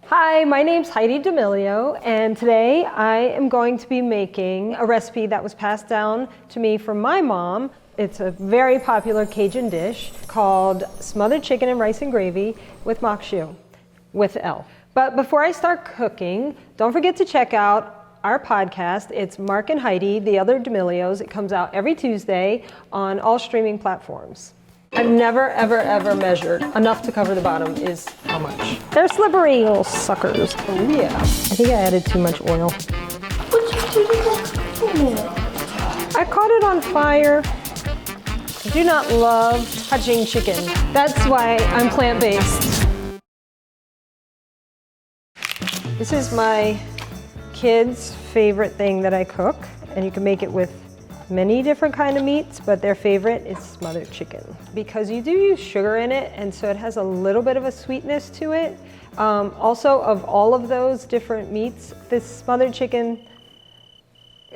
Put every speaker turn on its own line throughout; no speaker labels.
Hi, my name's Heidi D'Amelio, and today I am going to be making a recipe that was passed down to me from my mom. It's a very popular Cajun dish called smothered chicken and rice and gravy with Maque Choux with Elle. But before I start cooking, don't forget to check out our podcast. It's Mark and Heidi, the other D'Amelios. It comes out every Tuesday on all streaming platforms. I've never, ever measured. Enough to cover the bottom is how much. They're slippery little suckers. Oh yeah. I think I added too much oil. I caught it on fire. I do not love touching chicken. That's why I'm plant-based. This is my kids' favorite thing that I cook, and you can make it with many different kind of meats, but their favorite is smothered chicken because you do use sugar in it, and so it has a little bit of a sweetness to it. Also, of all of those different meats, this smothered chicken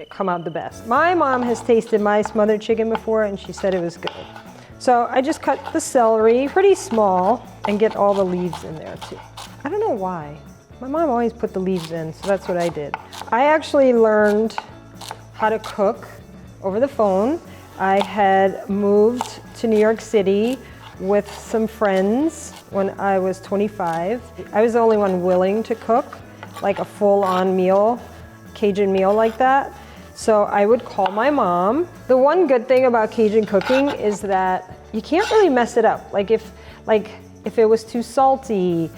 come out the best. My mom has tasted my smothered chicken before, and she said it was good. So I just cut the celery pretty small and get all the leaves in there too. I don't know why. My mom always put the leaves in, so that's what I did. I actually learned how to cook over the phone. I had moved to New York City with some friends when I was 25. I was the only one willing to cook, like a full-on meal, Cajun meal like that. So I would call my mom. The one good thing about Cajun cooking is that you can't really mess it up. Like if it was too salty,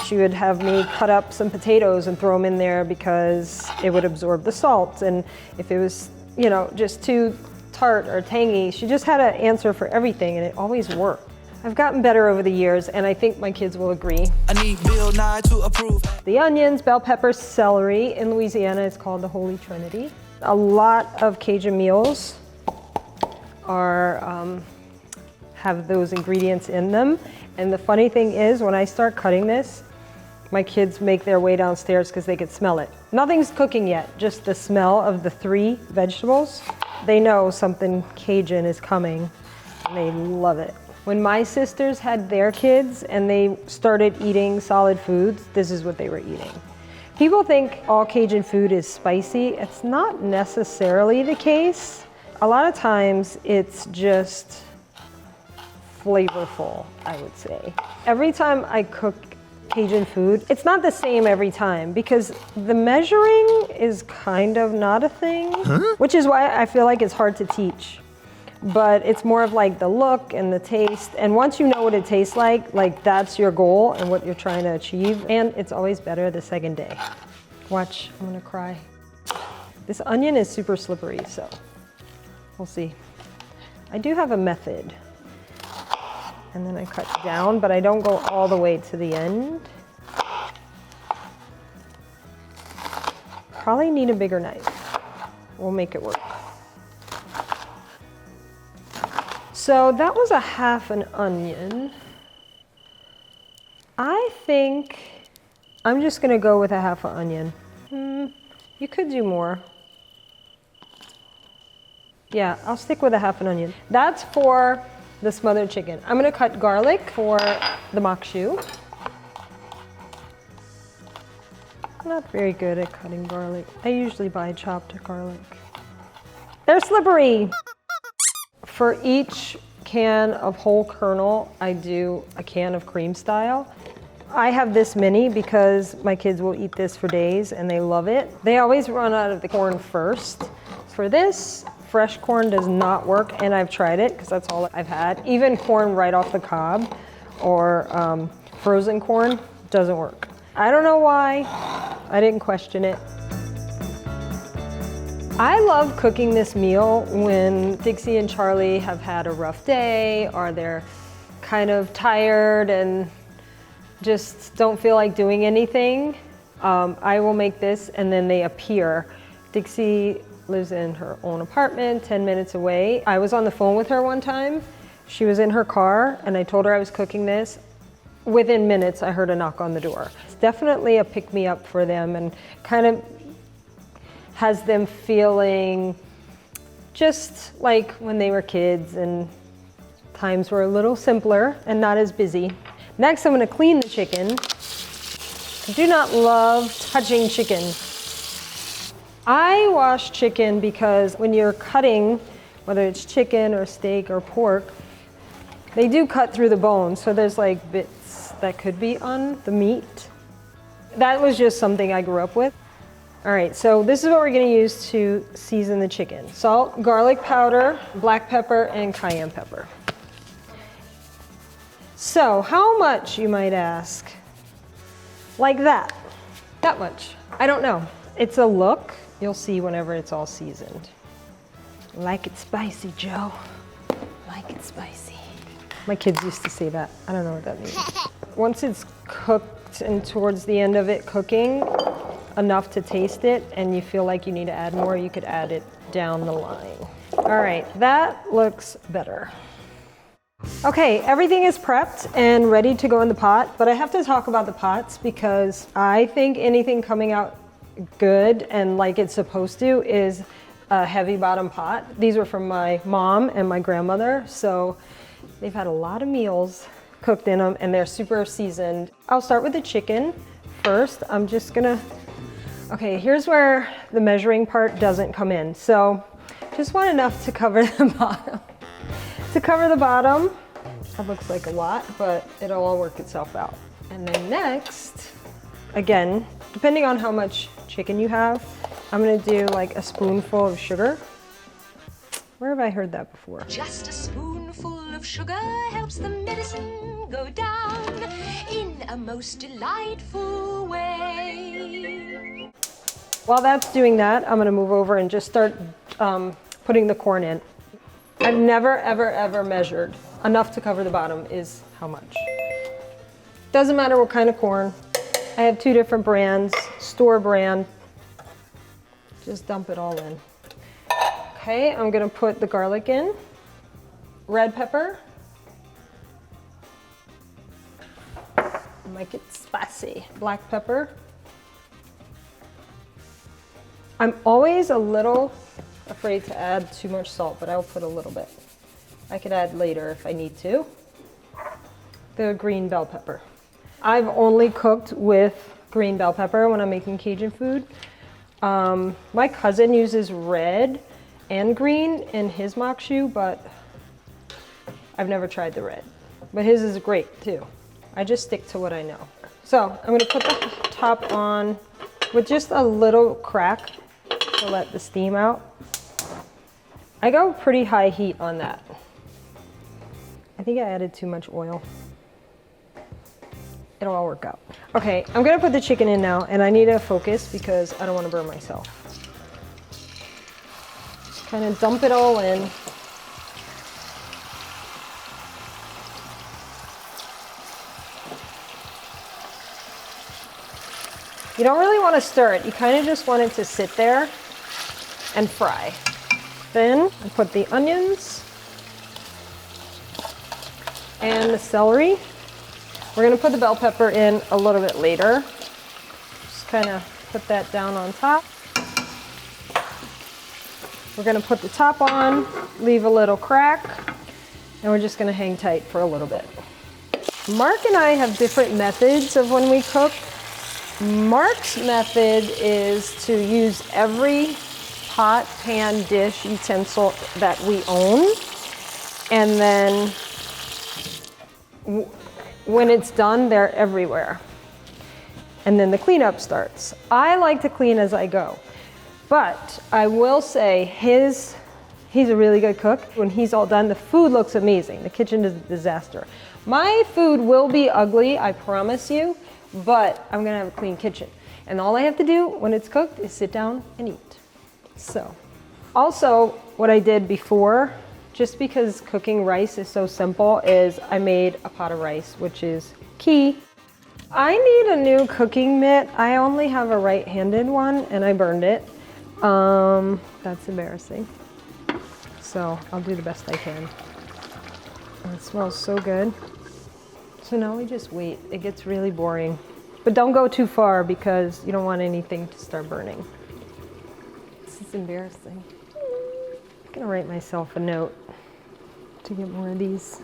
she would have me cut up some potatoes and throw them in there because it would absorb the salt. And if it was, you know, just too tart or tangy, she just had an answer for everything, and it always worked. I've gotten better over the years, and I think my kids will agree.
I need Bill Nye to approve.
The onions, bell peppers, celery. In Louisiana, it's called the Holy Trinity. A lot of Cajun meals have those ingredients in them. And the funny thing is, when I start cutting this, my kids make their way downstairs because they could smell it. Nothing's cooking yet, just the smell of the 3 vegetables. They know something Cajun is coming, and they love it. When my sisters had their kids and they started eating solid foods, this is what they were eating. People think all Cajun food is spicy. It's not necessarily the case. A lot of times it's just flavorful, I would say. Every time I cook Cajun food, it's not the same every time because the measuring is kind of not a thing, which is why I feel like it's hard to teach. But it's more of like the look and the taste. And once you know what it tastes like that's your goal and what you're trying to achieve. And it's always better the second day. Watch, I'm gonna cry. This onion is super slippery, so we'll see. I do have a method. And then I cut down, but I don't go all the way to the end. Probably need a bigger knife. We'll make it work. So that was a half an onion. I think I'm just gonna go with a half an onion. You could do more. Yeah, I'll stick with a half an onion. That's for the smothered chicken. I'm gonna cut garlic for the Maque Choux. I'm not very good at cutting garlic. I usually buy chopped garlic. They're slippery. For each can of whole kernel, I do a can of cream style. I have this many because my kids will eat this for days and they love it. They always run out of the corn first. For this, fresh corn does not work, and I've tried it because that's all I've had. Even corn right off the cob or frozen corn doesn't work. I don't know why. I didn't question it. I love cooking this meal when Dixie and Charlie have had a rough day or they're kind of tired and just don't feel like doing anything. I will make this and then they appear. Dixie lives in her own apartment 10 minutes away. I was on the phone with her one time. She was in her car and I told her I was cooking this. Within minutes, I heard a knock on the door. It's definitely a pick-me-up for them and kind of has them feeling just like when they were kids and times were a little simpler and not as busy. Next, I'm gonna clean the chicken do not love touching chicken. I wash chicken because when you're cutting, whether it's chicken or steak or pork, they do cut through the bone, so there's like bits that could be on the meat. That was just something I grew up with. All right, so this is what we're gonna use to season the chicken. Salt, garlic powder, black pepper, and cayenne pepper. So how much, you might ask? Like that. That much. I don't know. It's a look. You'll see whenever it's all seasoned. Like it spicy, Joe. Like it spicy. My kids used to say that. I don't know what that means. Once it's cooked and towards the end of it cooking, enough to taste it, and you feel like you need to add more, you could add it down the line. All right, that looks better. Okay, everything is prepped and ready to go in the pot, but I have to talk about the pots because I think anything coming out good and like it's supposed to is a heavy bottom pot. These were from my mom and my grandmother, so they've had a lot of meals cooked in them and they're super seasoned. I'll start with the chicken first. I'm just gonna, okay, here's where the measuring part doesn't come in. So just want enough to cover the bottom. To cover the bottom, that looks like a lot, but it'll all work itself out. And then next, again, depending on how much chicken you have, I'm gonna do like a spoonful of sugar. Where have I heard that before?
Just a spoonful of sugar helps the medicine go down in a most delightful way.
While that's doing that, I'm gonna move over and just start putting the corn in. I've never, ever, ever measured. Enough to cover the bottom is how much. Doesn't matter what kind of corn. I have 2 different brands, store brand. Just dump it all in. Okay, I'm gonna put the garlic in, red pepper. Make it spicy. Black pepper. I'm always a little afraid to add too much salt, but I'll put a little bit. I could add later if I need to. The green bell pepper. I've only cooked with green bell pepper when I'm making Cajun food. My cousin uses red and green in his maque choux, but I've never tried the red. But his is great too. I just stick to what I know. So I'm gonna put the top on with just a little crack to let the steam out. I go pretty high heat on that. I think I added too much oil. It'll all work out. Okay, I'm gonna put the chicken in now, and I need to focus because I don't wanna burn myself. Just kind of dump it all in. You don't really wanna stir it. You kind of just want it to sit there and fry. Then I put the onions and the celery. We're gonna put the bell pepper in a little bit later. Just kind of put that down on top. We're gonna put the top on, leave a little crack, and we're just gonna hang tight for a little bit. Mark and I have different methods of when we cook. Mark's method is to use every pot, pan, dish, utensil that we own, and then when it's done, they're everywhere. And then the cleanup starts. I like to clean as I go, but I will say he's a really good cook. When he's all done, the food looks amazing. The kitchen is a disaster. My food will be ugly, I promise you, but I'm gonna have a clean kitchen. And all I have to do when it's cooked is sit down and eat. So, also what I did before, just because cooking rice is so simple, is I made a pot of rice, which is key. I need a new cooking mitt. I only have a right-handed one and I burned it. That's embarrassing. So I'll do the best I can. And it smells so good. So now we just wait. It gets really boring. But don't go too far because you don't want anything to start burning. This is embarrassing. I'm gonna write myself a note to get more of these.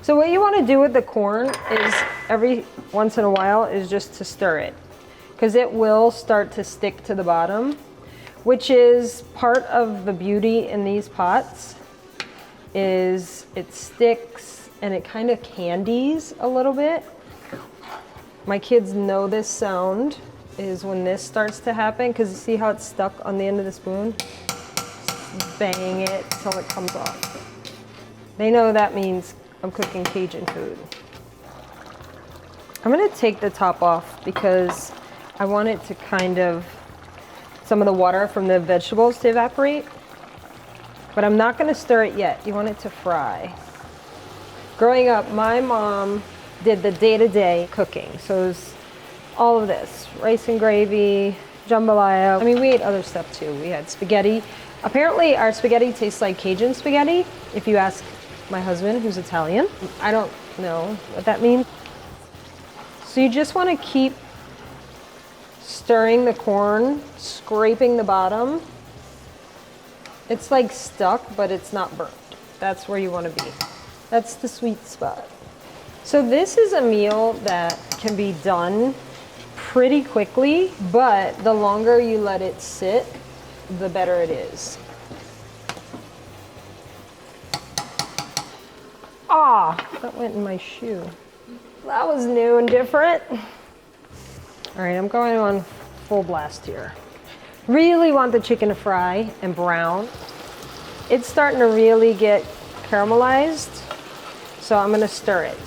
So what you want to do with the corn is every once in a while is just to stir it, because it will start to stick to the bottom, which is part of the beauty in these pots, is it sticks and it kind of candies a little bit. My kids know this sound is when this starts to happen, because you see how it's stuck on the end of the spoon? Just bang it till it comes off. They know that means I'm cooking Cajun food. I'm gonna take the top off because I want it to kind of, some of the water from the vegetables to evaporate, but I'm not gonna stir it yet. You want it to fry. Growing up, my mom did the day-to-day cooking. So it was all of this, rice and gravy, jambalaya. I mean, we ate other stuff too. We had spaghetti. Apparently our spaghetti tastes like Cajun spaghetti, if you ask my husband, who's Italian. I don't know what that means. So you just want to keep stirring the corn, scraping the bottom. It's like stuck, but it's not burnt. That's where you want to be. That's the sweet spot. So this is a meal that can be done pretty quickly, but the longer you let it sit, the better it is. Ah, that went in my shoe. That was new and different. All right, I'm going on full blast here. Really want the chicken to fry and brown. It's starting to really get caramelized, so I'm gonna stir it.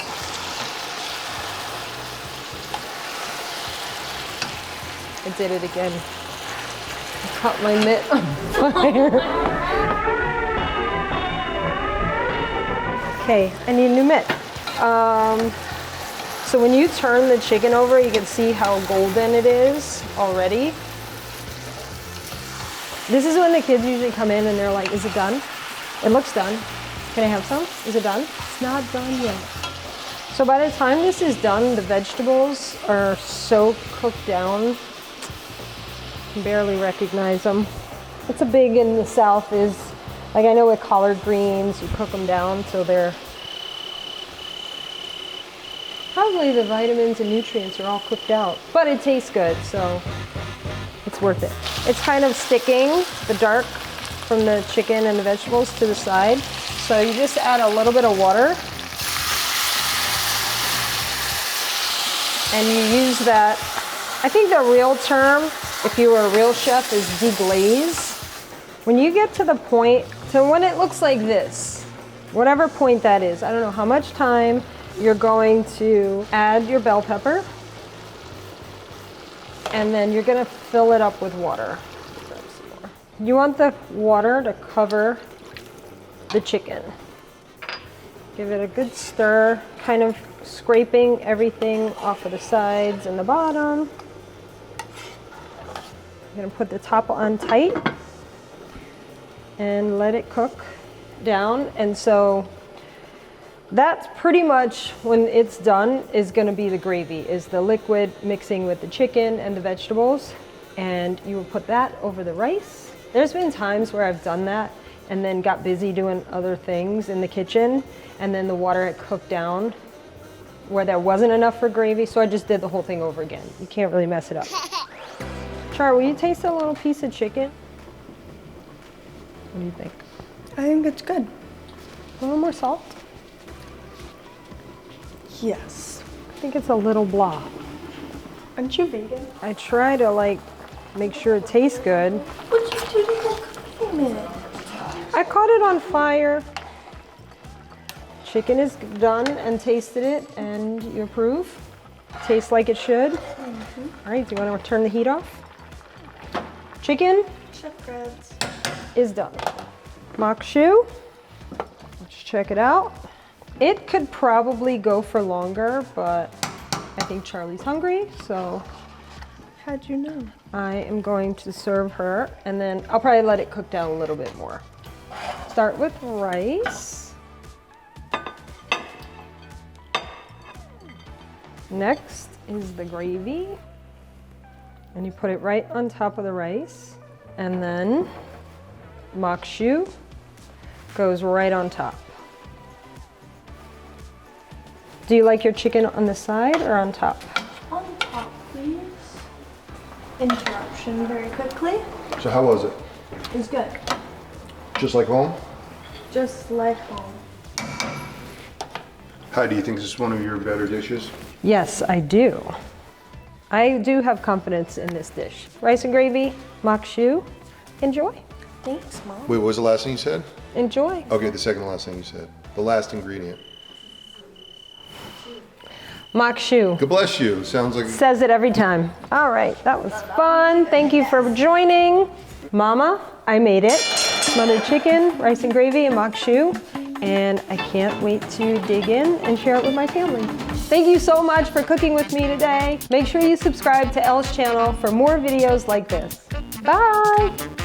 I did it again. I caught my mitt on fire. Okay, I need a new mitt. So when you turn the chicken over, you can see how golden it is already. This is when the kids usually come in and they're like, is it done? It looks done. Can I have some? Is it done? It's not done yet. So by the time this is done, the vegetables are so cooked down, you can barely recognize them. What's a big in the South is, like I know with collard greens, you cook them down so they're, probably the vitamins and nutrients are all cooked out, but it tastes good, so it's worth it. It's kind of sticking, the dark from the chicken and the vegetables to the side. So you just add a little bit of water and you use that. I think the real term, if you were a real chef, is deglaze. When you get to the point, to when it looks like this, whatever point that is, I don't know how much time, you're going to add your bell pepper and then you're gonna fill it up with water. You want the water to cover the chicken. Give it a good stir, kind of scraping everything off of the sides and the bottom. I'm gonna put the top on tight and let it cook down. And so that's pretty much, when it's done, is gonna be the gravy, is the liquid mixing with the chicken and the vegetables. And you will put that over the rice. There's been times where I've done that and then got busy doing other things in the kitchen, and then the water had cooked down where there wasn't enough for gravy, so I just did the whole thing over again. You can't really mess it up. Char, will you taste a little piece of chicken? What do you think?
I think it's good.
A little more salt?
Yes.
I think it's a little blah.
Aren't you vegan?
I try to like make sure it tastes good.
What you do to the cooking minute?
I caught it on fire. Chicken is done and tasted it, and you approve? Tastes like it should? Mm-hmm. All right, do you want to turn the heat off? Chicken
Chef Grants
is done. Maque Choux, let's check it out. It could probably go for longer, but I think Charlie's hungry, so
how'd you know?
I am going to serve her, and then I'll probably let it cook down a little bit more. Start with rice. Next is the gravy, and you put it right on top of the rice, and then Maque Choux goes right on top. Do you like your chicken on the side or on top?
On top, please. Interruption very quickly.
So how was it?
It's good.
Just like home?
Just like home.
Heidi, do you think this is one of your better dishes?
Yes, I do. I do have confidence in this dish. Rice and gravy, Maque Choux. Enjoy.
Thanks, Mom.
Wait, what was the last thing you said?
Enjoy.
Okay, the second to last thing you said. The last ingredient.
Maque Choux.
God bless you. Sounds like
Says it every time. All right, that was fun. Thank you for joining. Mama, I made it. Smothered chicken, rice and gravy, and Maque Choux. And I can't wait to dig in and share it with my family. Thank you so much for cooking with me today. Make sure you subscribe to Elle's channel for more videos like this. Bye.